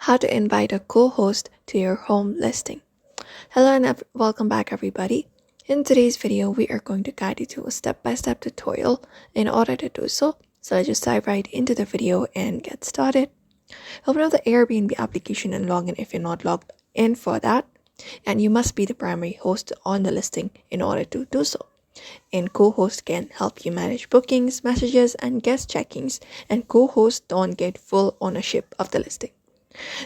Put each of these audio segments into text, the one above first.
how to invite a co-host to your home listing. Hello and welcome back everybody. In today's video, we are going to guide you through a step-by-step tutorial in order to do so. So let's just dive right into the video and get started. Open up the Airbnb application and log in if you're not logged in for that. And you must be the primary host on the listing in order to do so. And co-host can help you manage bookings, messages, and guest check-ins, and co-hosts don't get full ownership of the listing.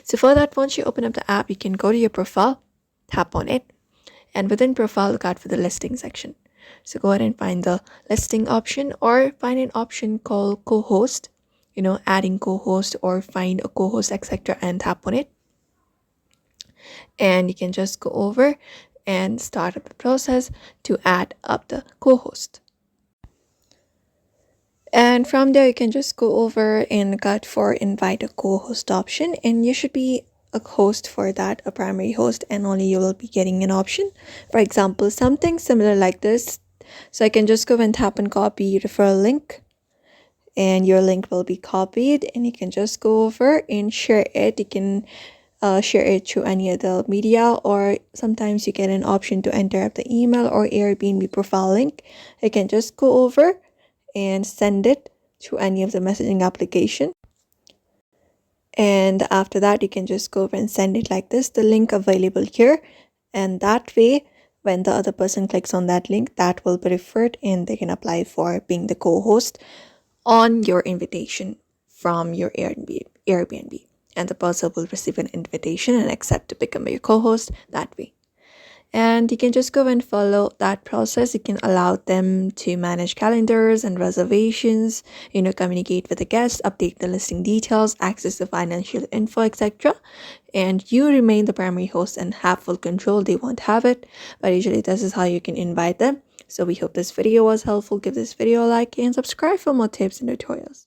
So for that, once you open up the app, you can go to your profile, tap on it, and within profile, look out for the listing section. So go ahead and find the listing option or find an option called co-host, adding co-host or find a co-host, etc. and tap on it. And you can just go over and start up the process to add up the co-host. And from there, you can just go over and cut for invite a co-host option, and you should be a host for that, a primary host, and only you will be getting an option. For example, something similar like this. So I can just go and tap and copy referral link, and your link will be copied, and you can just go over and share it. You can share it through any other media, or sometimes you get an option to enter up the email or Airbnb profile link. You can just go over and send it to any of the messaging application. And after that, you can just go over and send it like this, the link available here. And that way, when the other person clicks on that link, that will be referred and they can apply for being the co-host on your invitation from your Airbnb. And the person will receive an invitation and accept to become your co-host that way. And you can just go and follow that process. You can allow them to manage calendars and reservations, communicate with the guests, update the listing details, access the financial info, etc. And you remain the primary host and have full control. They won't have it, but usually this is how you can invite them. So we hope this video was helpful. Give this video a like and subscribe for more tips and tutorials.